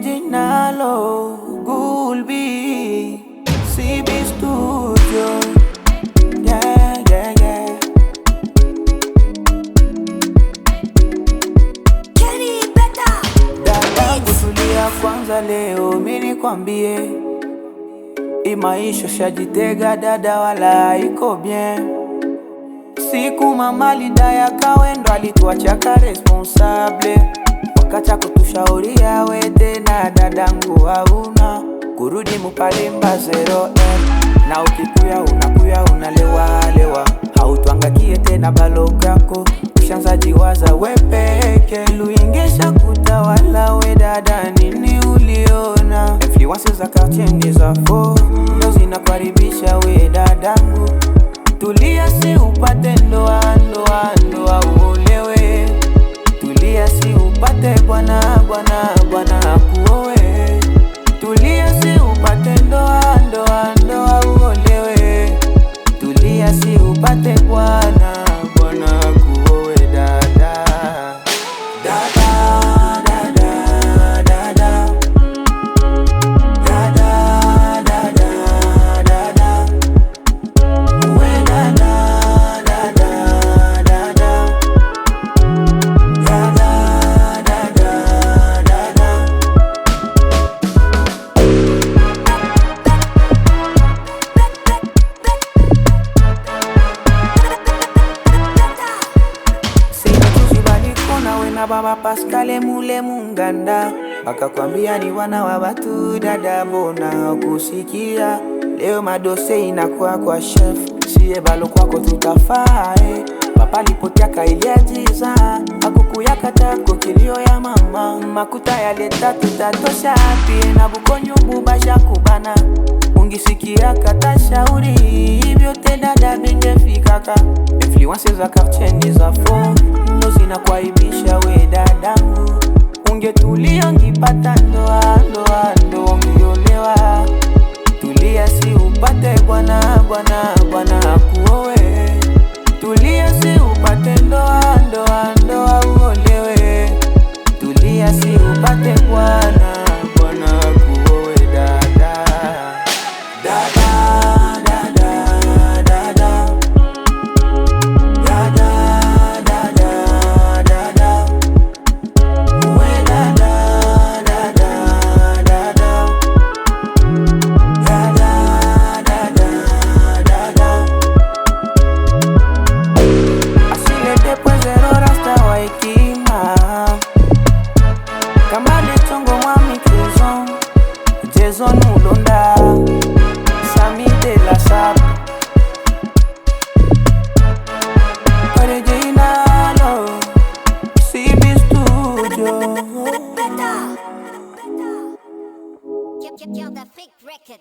Originalo, Gulby, CB Studio. Yeah, yeah, yeah. Dada kutulia kwanza leo, mimi kwambie hii maisha shajitega dada, wala iko bien. Siku mama lidaya kawendo alituacha ka responsable, wakacha kutushauria we tena dadangu hauna kurudi mupalimba 0M. Na ukikuya unakuya unalewa, hautuangakie tena baloga yako, ushanza jiwaza we peke. Luingesha kutawala we dada, nini uliona? Influences za quartier ni za fo, ndo zinakaribisha we dadangu. Tulia si upate ndoa uolewe, tulia si upate bwana akuowe. Tulia si upate ndoa uolewe, tulia si upate bwana akuowe dada. Na baba Pascal mule munganda, akakwambia ni wana wa watu dada, bona kusikia. Leo madose inakuwa kwa chef, siye balo kwako tutafae. Papa lipotiaka iliajiza, akukuyaka tako kilio ya mama. Makuta ya leta tutatosha pie na bukonyumbu basha kubana. Ungisikia kata shauri, hivyo te dada bingefikaka. Influences za quartier ni za fo, ndo zinakuaibisha we dadangu. Ungetulia ngipata ndoa ungeolewa. Tulia si upate bwana akuowe, tulia si upate ndoa uolewe, tulia si upate bwana akuowe dada. Jason Mulonda, Sami de la Sap, Originalo, CB Studio. Kill the fake record.